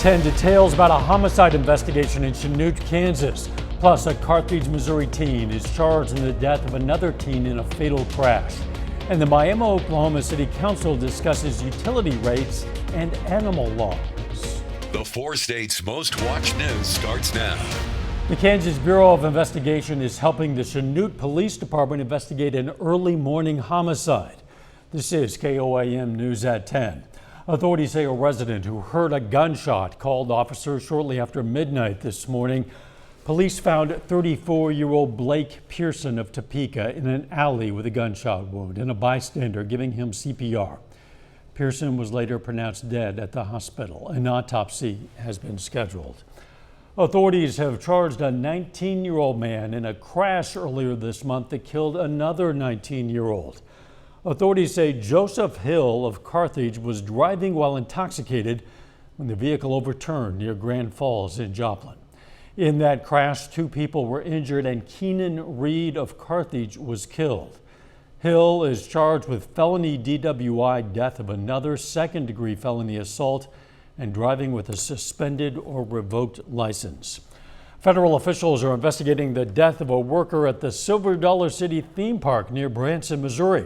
10 details about a homicide investigation in Chanute, Kansas. Plus, a Carthage, Missouri teen is charged in the death of another teen in a fatal crash. And the Miami, Oklahoma City Council discusses utility rates and animal laws. The 4 states' most watched news starts now. The Kansas Bureau of Investigation is helping the Chanute Police Department investigate an early morning homicide. This is KOAM News at 10. Authorities say a resident who heard a gunshot called officers shortly after midnight this morning. Police found 34-year-old Blake Pearson of Topeka in an alley with a gunshot wound and a bystander giving him CPR. Pearson was later pronounced dead at the hospital. An autopsy has been scheduled. Authorities have charged a 19-year-old man in a crash earlier this month that killed another 19-year-old. Authorities say Joseph Hill of Carthage was driving while intoxicated when the vehicle overturned near Grand Falls in Joplin. In that crash, 2 people were injured and Keenan Reed of Carthage was killed. Hill is charged with felony DWI, death of another, second-degree felony assault, and driving with a suspended or revoked license. Federal officials are investigating the death of a worker at the Silver Dollar City theme park near Branson, Missouri.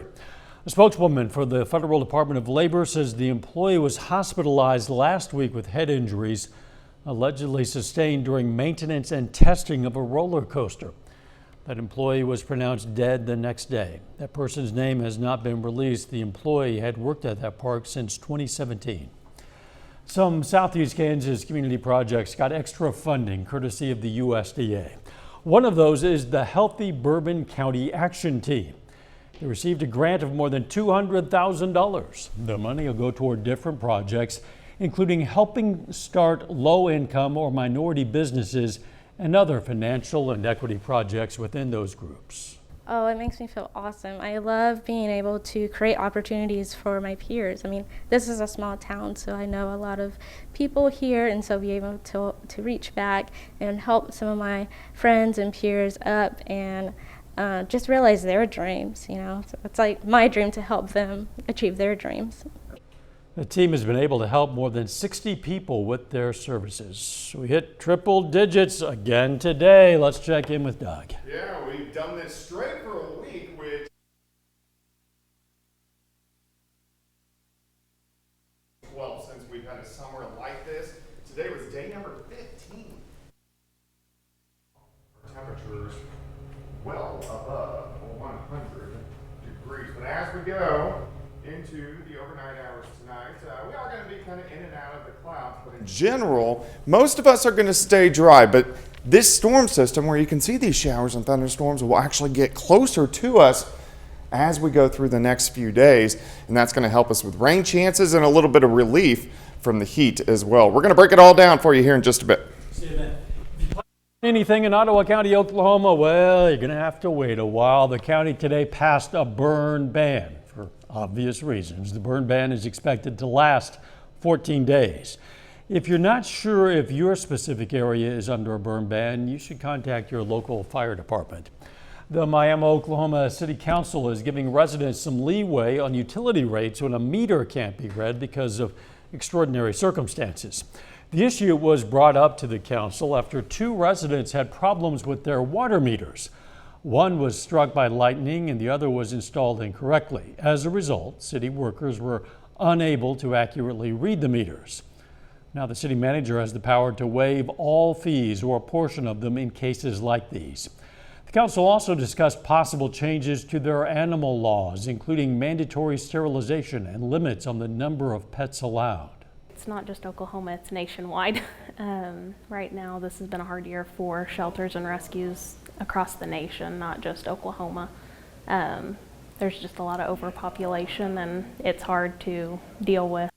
A spokeswoman for the Federal Department of Labor says the employee was hospitalized last week with head injuries allegedly sustained during maintenance and testing of a roller coaster. That employee was pronounced dead the next day. That person's name has not been released. The employee had worked at that park since 2017. Some Southeast Kansas community projects got extra funding courtesy of the USDA. One of those is the Healthy Bourbon County Action Team. They received a grant of more than $200,000. The money will go toward different projects, including helping start low-income or minority businesses and other financial and equity projects within those groups. Oh, it makes me feel awesome. I love being able to create opportunities for my peers. I mean, this is a small town, so I know a lot of people here, and so be able to reach back and help some of my friends and peers up and just realize their dreams, you know. So it's like my dream to help them achieve their dreams. The team has been able to help more than 60 people with their services. We hit triple digits again today. Let's check in with Doug. Yeah, we've done this straight for a week, which 12 since we've had a summer like this. Today was day number 15. Temperatures well above 100 degrees. But as we go into the overnight hours tonight, we are going to be kind of in and out of the clouds. But in general, most of us are going to stay dry. But this storm system, where you can see these showers and thunderstorms, will actually get closer to us as we go through the next few days. And that's going to help us with rain chances and a little bit of relief from the heat as well. We're going to break it all down for you here in just a bit. See you then. Anything in Ottawa County, Oklahoma, well, you're going to have to wait a while. The county today passed a burn ban for obvious reasons. The burn ban is expected to last 14 days. If you're not sure if your specific area is under a burn ban, you should contact your local fire department. The Miami, Oklahoma City Council is giving residents some leeway on utility rates when a meter can't be read because of extraordinary circumstances. The issue was brought up to the council after 2 residents had problems with their water meters. One was struck by lightning and the other was installed incorrectly. As a result, city workers were unable to accurately read the meters. Now the city manager has the power to waive all fees or a portion of them in cases like these. The council also discussed possible changes to their animal laws, including mandatory sterilization and limits on the number of pets allowed. It's not just Oklahoma, it's nationwide. Right now, this has been a hard year for shelters and rescues across the nation, not just Oklahoma. There's just a lot of overpopulation and it's hard to deal with.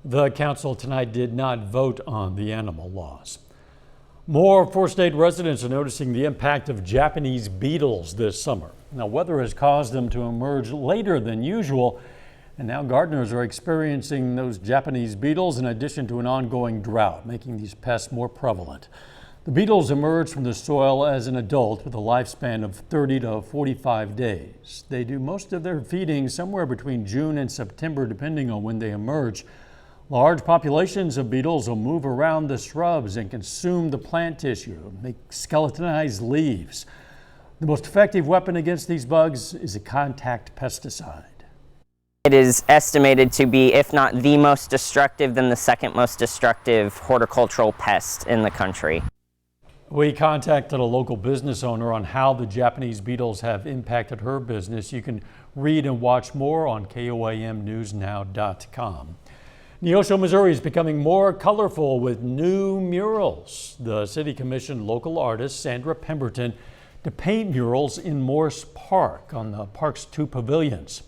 The council tonight did not vote on the animal laws. More 4-state residents are noticing the impact of Japanese beetles this summer. Now, weather has caused them to emerge later than usual, and now gardeners are experiencing those Japanese beetles in addition to an ongoing drought, making these pests more prevalent. The beetles emerge from the soil as an adult with a lifespan of 30 to 45 days. They do most of their feeding somewhere between June and September, depending on when they emerge. Large populations of beetles will move around the shrubs and consume the plant tissue, make skeletonized leaves. The most effective weapon against these bugs is a contact pesticide. It is estimated to be, if not the most destructive, then the second most destructive horticultural pest in the country. We contacted a local business owner on how the Japanese beetles have impacted her business. You can read and watch more on KOAMnewsnow.com. Neosho, Missouri is becoming more colorful with new murals. The city commissioned local artist Sandra Pemberton to paint murals in Morse Park on the park's 2 pavilions.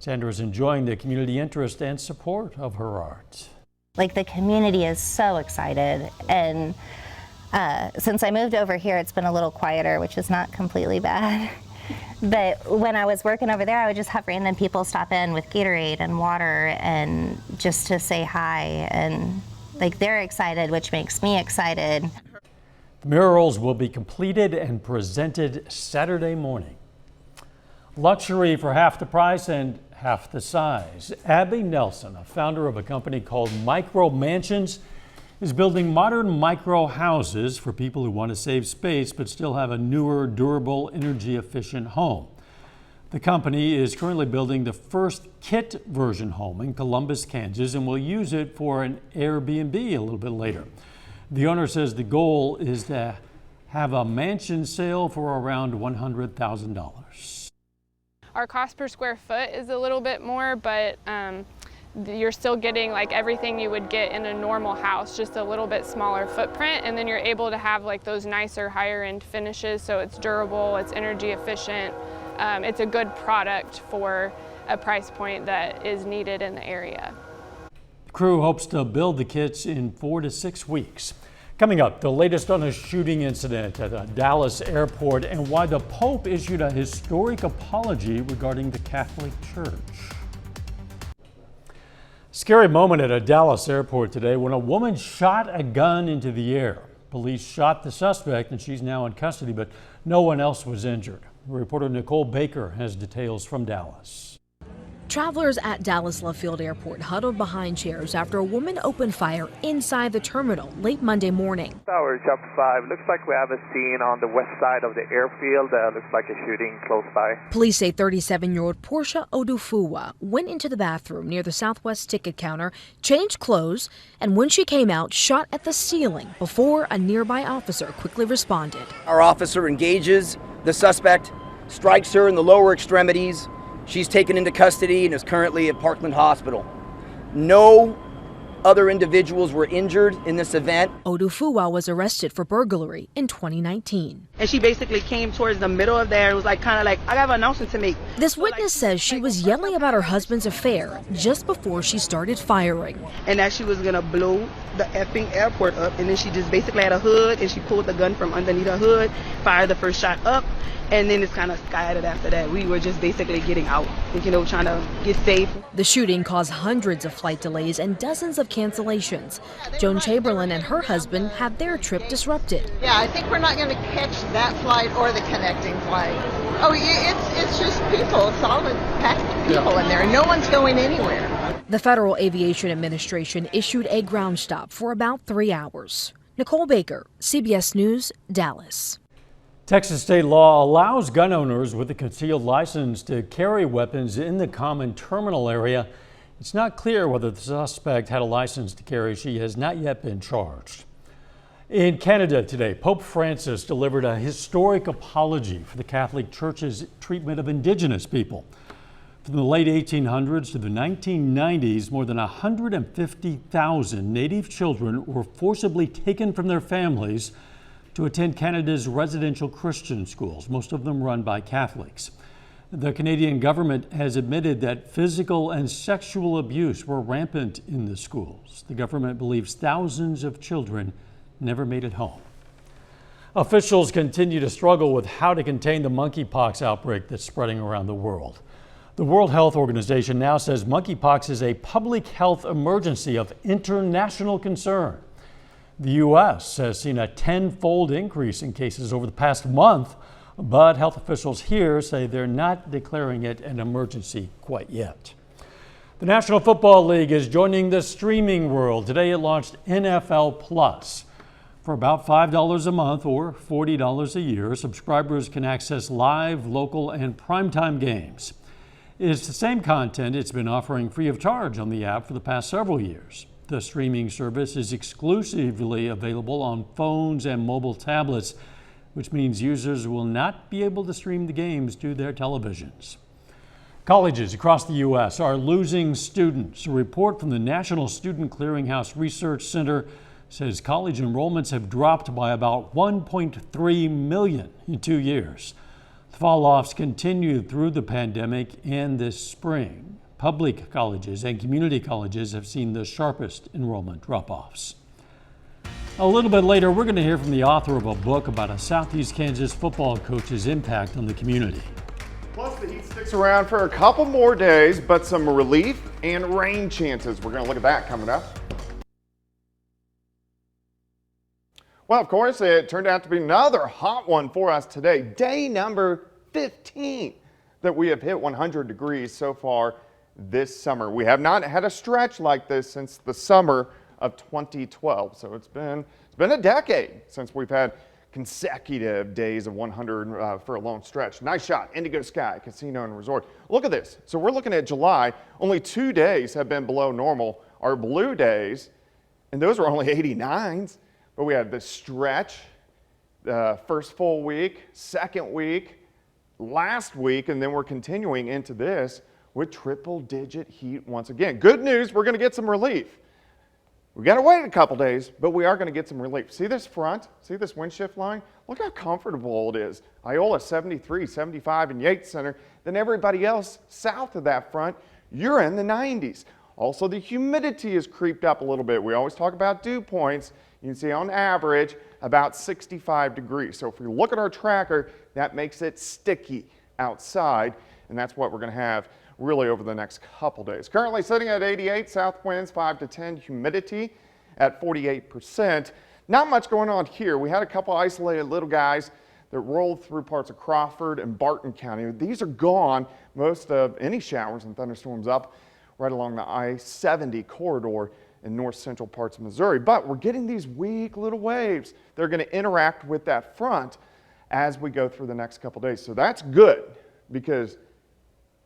Sandra is enjoying the community interest and support of her art. Like, the community is so excited, and since I moved over here, it's been a little quieter, which is not completely bad. But when I was working over there, I would just have random people stop in with Gatorade and water and just to say hi, and like, they're excited, which makes me excited. The murals will be completed and presented Saturday morning. Luxury for half the price and half the size. Abby Nelson, a founder of a company called Micro Mansions, is building modern micro houses for people who want to save space but still have a newer, durable, energy-efficient home. The company is currently building the first kit version home in Columbus, Kansas, and will use it for an Airbnb a little bit later. The owner says the goal is to have a mansion sale for around $100,000. Our cost per square foot is a little bit more, but you're still getting like everything you would get in a normal house, just a little bit smaller footprint, and then you're able to have like those nicer, higher end finishes, so it's durable, it's energy efficient, it's a good product for a price point that is needed in the area. The crew hopes to build the kits in 4 to 6 weeks. Coming up, the latest on a shooting incident at a Dallas airport and why the Pope issued a historic apology regarding the Catholic Church. Scary moment at a Dallas airport today when a woman shot a gun into the air. Police shot the suspect and she's now in custody, but no one else was injured. Reporter Nicole Baker has details from Dallas. Travelers at Dallas Love Field Airport huddled behind chairs after a woman opened fire inside the terminal late Monday morning. Tower, Chapter 5. Looks like we have a scene on the west side of the airfield. Looks like a shooting close by. Police say 37-year-old Portia Odufuwa went into the bathroom near the Southwest ticket counter, changed clothes, and when she came out, shot at the ceiling before a nearby officer quickly responded. Our officer engages the suspect, strikes her in the lower extremities. She's taken into custody and is currently at Parkland Hospital. No other individuals were injured in this event. Odufuwa was arrested for burglary in 2019. And she basically came towards the middle of there. It was like kind of like, I have an announcement to make. This witness says she was yelling about her husband's affair just before she started firing. And that she was going to blow the effing airport up. And then she just basically had a hood and she pulled the gun from underneath her hood, fired the first shot up. And then it's kind of scattered after that. We were just basically getting out, trying to get safe. The shooting caused hundreds of flight delays and dozens of cancellations. Joan Chamberlain and her husband had their trip disrupted. Yeah, I think we're not going to catch that flight or the connecting flight. Oh, it's just people, solid packed people in there. No one's going anywhere. The Federal Aviation Administration issued a ground stop for about 3 hours. Nicole Baker, CBS News, Dallas. Texas state law allows gun owners with a concealed license to carry weapons in the common terminal area. It's not clear whether the suspect had a license to carry. She has not yet been charged. In Canada today, Pope Francis delivered a historic apology for the Catholic Church's treatment of Indigenous people. From the late 1800s to the 1990s, more than 150,000 Native children were forcibly taken from their families to attend Canada's residential Christian schools, most of them run by Catholics. The Canadian government has admitted that physical and sexual abuse were rampant in the schools. The government believes thousands of children never made it home. Officials continue to struggle with how to contain the monkeypox outbreak that's spreading around the world. The World Health Organization now says monkeypox is a public health emergency of international concern. The U.S. has seen a 10-fold increase in cases over the past month, but health officials here say they're not declaring it an emergency quite yet. The National Football League is joining the streaming world. Today it launched NFL Plus. For about $5 a month or $40 a year, subscribers can access live, local, and primetime games. It's the same content it's been offering free of charge on the app for the past several years. The streaming service is exclusively available on phones and mobile tablets, which means users will not be able to stream the games to their televisions. Colleges across the U.S. are losing students. A report from the National Student Clearinghouse Research Center says college enrollments have dropped by about 1.3 million in 2 years. The fall-offs continued through the pandemic and this spring. Public colleges and community colleges have seen the sharpest enrollment drop-offs. A little bit later, we're going to hear from the author of a book about a Southeast Kansas football coach's impact on the community. Plus, the heat sticks around for a couple more days, but some relief and rain chances. We're going to look at that coming up. Well, of course, it turned out to be another hot one for us today. Day number 15 that we have hit 100 degrees so far this summer. We have not had a stretch like this since the summer of 2012. So it's been a decade since we've had consecutive days of 100 for a long stretch. Nice shot, Indigo Sky Casino and Resort. Look at this. So we're looking at July. Only 2 days have been below normal. Our blue days, and those were only 89s. But we had this stretch, first full week, second week, last week, and then we're continuing into this with triple-digit heat once again. Good news, we're going to get some relief. We got to wait a couple days, but we are going to get some relief. See this front? See this wind shift line? Look how comfortable it is. Iola 73, 75 in Yates Center. Then everybody else south of that front, you're in the 90s. Also, the humidity has creeped up a little bit. We always talk about dew points. You can see on average about 65 degrees. So if we look at our tracker, that makes it sticky outside, and that's what we're going to have really over the next couple days. Currently sitting at 88, south winds 5 to 10, humidity at 48%. Not much going on here. We had a couple isolated little guys that rolled through parts of Crawford and Barton County. These are gone. Most of any showers and thunderstorms up right along the I-70 corridor in north central parts of Missouri. But we're getting these weak little waves. They're going to interact with that front as we go through the next couple days. So that's good because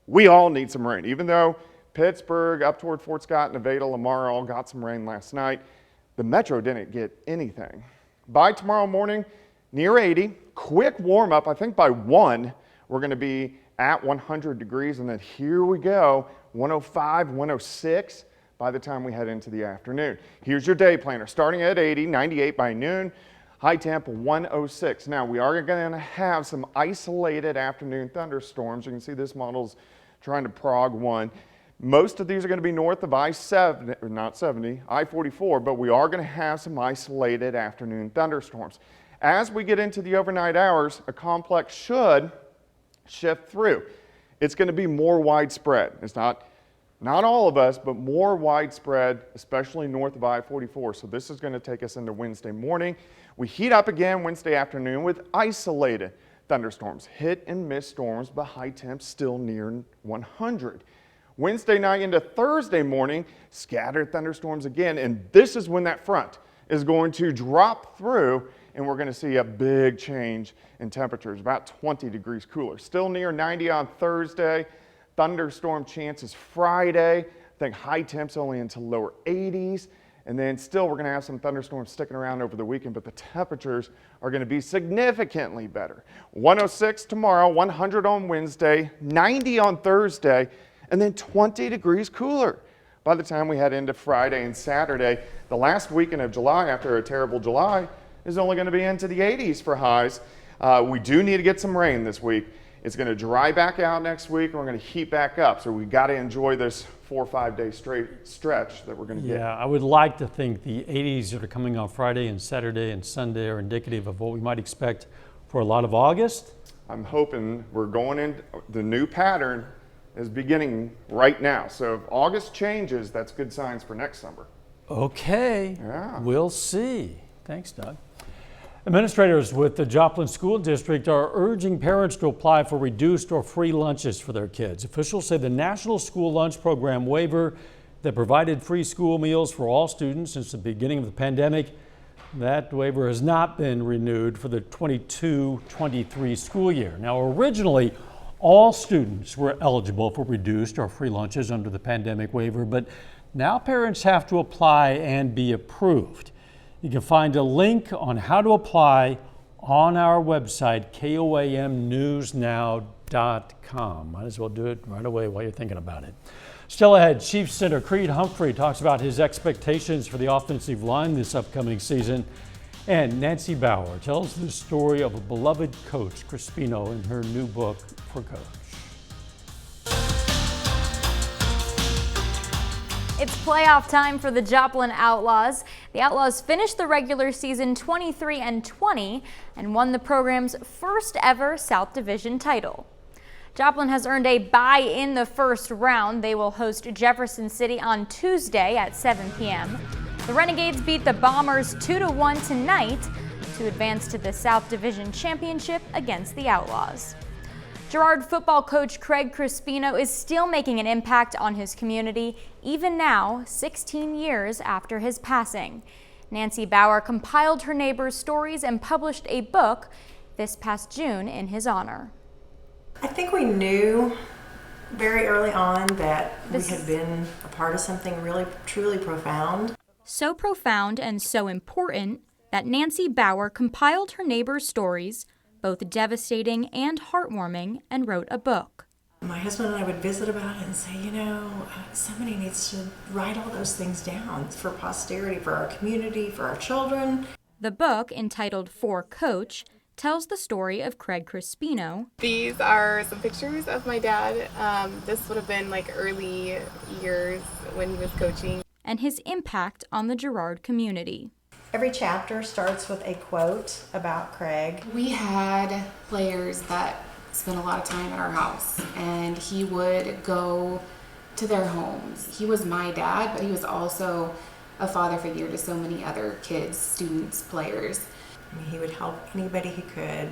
we all need some rain. Even though Pittsburgh, up toward Fort Scott, Nevada, Lamar all got some rain last night, the metro didn't get anything. By tomorrow morning, near 80, quick warm up. I think by 1, we're going to be at 100 degrees, and then here we go, 105, 106 by the time we head into the afternoon. Here's your day planner, starting at 80, 98 by noon, high temp 106. Now, we are going to have some isolated afternoon thunderstorms. You can see this model's trying to prog one. Most of these are going to be north of I-70, or not 70, I-44, but we are going to have some isolated afternoon thunderstorms. As we get into the overnight hours, a complex should shift through. It's going to be more widespread. It's not all of us, but more widespread, especially north of I-44. So this is going to take us into Wednesday morning. We heat up again Wednesday afternoon with isolated thunderstorms, hit and miss storms, but high temps still near 100. Wednesday night into Thursday morning, scattered thunderstorms again, and this is when that front is going to drop through, and we're going to see a big change in temperatures, about 20 degrees cooler. Still near 90 on Thursday. Thunderstorm chances Friday. I think high temps only into lower 80s. And then still we're going to have some thunderstorms sticking around over the weekend, but the temperatures are going to be significantly better. 106 tomorrow, 100 on Wednesday, 90 on Thursday, and then 20 degrees cooler by the time we head into Friday and Saturday. The last weekend of July, after a terrible July, is only going to be into the 80s for highs. We do need to get some rain this week. It's going to dry back out next week, and we're going to heat back up. So we got to enjoy this 4 or 5 day straight stretch that we're going to get. Yeah, I would like to think the 80s that are coming on Friday and Saturday and Sunday are indicative of what we might expect for a lot of August. I'm hoping we're going in, the new pattern is beginning right now. So if August changes, that's good signs for next summer. Okay, Yeah. We'll see. Thanks, Doug. Administrators with the Joplin School District are urging parents to apply for reduced or free lunches for their kids. Officials say the National School Lunch Program waiver that provided free school meals for all students since the beginning of the pandemic, that waiver has not been renewed for the 22-23 school year. Now, originally, all students were eligible for reduced or free lunches under the pandemic waiver, but now parents have to apply and be approved. You can find a link on how to apply on our website, KOAMnewsnow.com. Might as well do it right away while you're thinking about it. Still ahead, Chiefs center Creed Humphrey talks about his expectations for the offensive line this upcoming season. And Nancy Bauer tells the story of a beloved coach, Crispino, in her new book, For Coach. It's playoff time for the Joplin Outlaws. The Outlaws finished the regular season 23-20 and won the program's first ever South Division title. Joplin has earned a bye in the first round. They will host Jefferson City on Tuesday at 7 p.m. The Renegades beat the Bombers 2-1 tonight to advance to the South Division Championship against the Outlaws. Girard football coach Craig Crispino is still making an impact on his community, even now, 16 years after his passing. Nancy Bauer compiled her neighbors' stories and published a book this past June in his honor. I think we knew very early on that we had been a part of something really, truly profound. So profound and so important that Nancy Bauer compiled her neighbors' stories, both devastating and heartwarming, and wrote a book. My husband and I would visit about it and say, somebody needs to write all those things down for posterity, for our community, for our children. The book, entitled For Coach, tells the story of Craig Crispino. These are some pictures of my dad. This would have been like early years when he was coaching. And his impact on the Girard community. Every chapter starts with a quote about Craig. We had players that spent a lot of time at our house, and he would go to their homes. He was my dad, but he was also a father figure to so many other kids, students, players. He would help anybody he could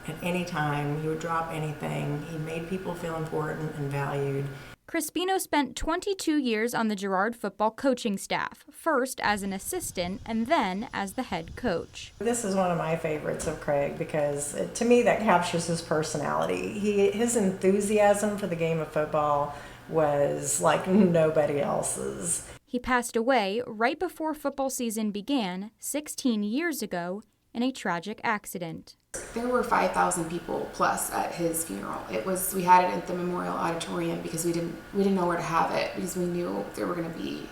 at any time. He would drop anything. He made people feel important and valued. Crispino spent 22 years on the Girard football coaching staff, first as an assistant and then as the head coach. This is one of my favorites of Craig because to me that captures his personality. His enthusiasm for the game of football was like nobody else's. He passed away right before football season began 16 years ago in a tragic accident. There were 5,000 people plus at his funeral. We had it at the Memorial Auditorium because we didn't know where to have it because we knew there were going to be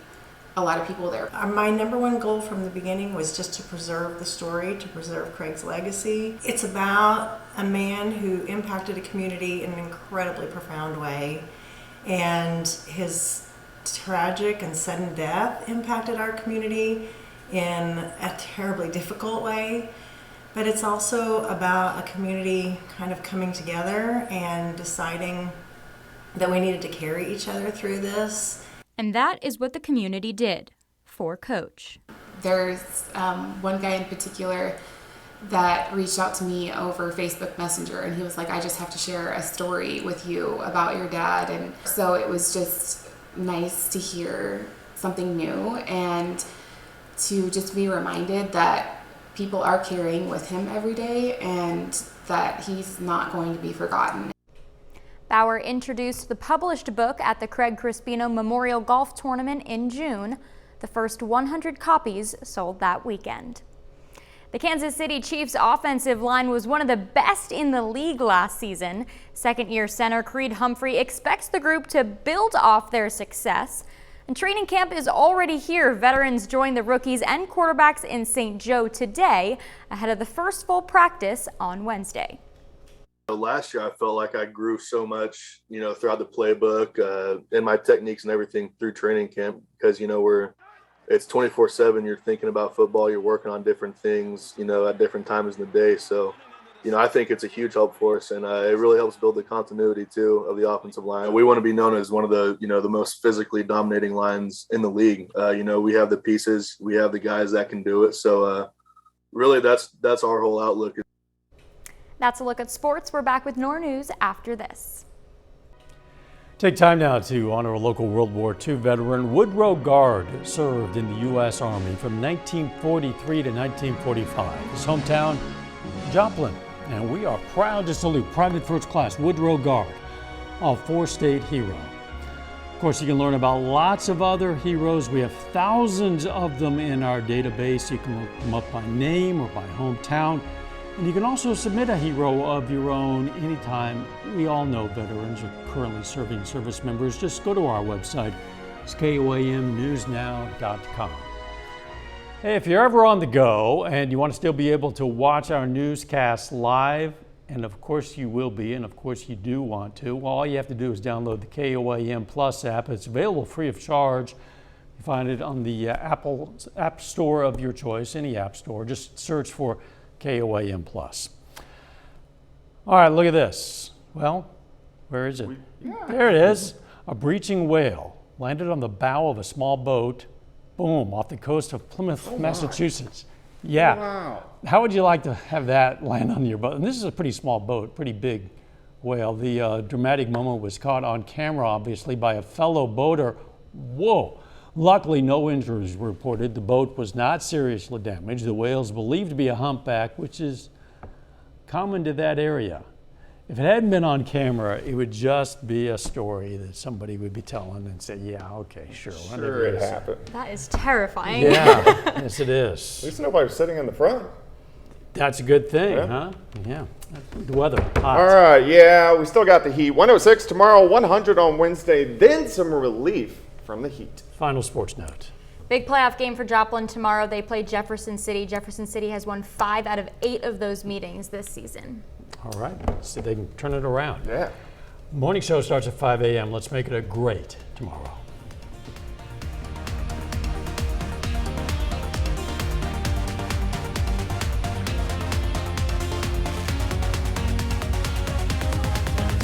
a lot of people there. My number one goal from the beginning was just to preserve the story, to preserve Craig's legacy. It's about a man who impacted a community in an incredibly profound way, and his tragic and sudden death impacted our community in a terribly difficult way. But it's also about a community kind of coming together and deciding that we needed to carry each other through this. And that is what the community did for Coach. There's one guy in particular that reached out to me over Facebook Messenger, and he was like, I just have to share a story with you about your dad. And so it was just nice to hear something new and to just be reminded that people are carrying with him every day and that he's not going to be forgotten. Bauer introduced the published book at the Craig Crispino Memorial Golf Tournament in June. The first 100 copies sold that weekend. The Kansas City Chiefs offensive line was one of the best in the league last season. Second-year center Creed Humphrey expects the group to build off their success. And training camp is already here. Veterans join the rookies and quarterbacks in St. Joe today ahead of the first full practice on Wednesday. Last year, I felt like I grew so much, throughout the playbook and my techniques and everything through training camp because, it's 24/7. You're thinking about football. You're working on different things, at different times in the day. So, I think it's a huge help for us, and it really helps build the continuity too of the offensive line. We want to be known as one of the, the most physically dominating lines in the league. We have the pieces, we have the guys that can do it. So, really that's our whole outlook. That's a look at sports. We're back with more news after this. Take time now to honor a local World War II veteran. Woodrow Guard served in the U.S. Army from 1943 to 1945. His hometown, Joplin. And we are proud to salute Private First Class Woodrow Guard, a four-state hero. Of course, you can learn about lots of other heroes. We have thousands of them in our database. You can look them up by name or by hometown. And you can also submit a hero of your own anytime. We all know veterans are currently serving service members. Just go to our website. It's KOAMnewsnow.com. Hey, if you're ever on the go and you want to still be able to watch our newscasts live, and of course you will be, and of course you do want to, well, all you have to do is download the KOAM Plus app. It's available free of charge. You find it on the Apple App Store of your choice, any app store. Just search for KOAM Plus. All right, look at this. Well, where is it? There it is. A breaching whale landed on the bow of a small boat, boom, off the coast of Plymouth, Massachusetts. Yeah. Wow. How would you like to have that land on your boat? And this is a pretty small boat, pretty big whale. The dramatic moment was caught on camera, obviously, by a fellow boater. Whoa. Luckily, no injuries were reported. The boat was not seriously damaged. The whale is believed to be a humpback, which is common to that area. If it hadn't been on camera, it would just be a story that somebody would be telling and say, yeah, okay, sure. Sure, it happened. That is terrifying. Yeah, yes it is. At least nobody was sitting in the front. That's a good thing, Yeah. huh? Yeah. The weather, hot. All right, yeah, we still got the heat. 106 tomorrow, 100 on Wednesday, then some relief from the heat. Final sports note. Big playoff game for Joplin tomorrow. They play Jefferson City. Jefferson City has won 5 out of 8 of those meetings this season. All right, see if they can turn it around. Yeah. Morning show starts at 5 a.m. Let's make it a great tomorrow.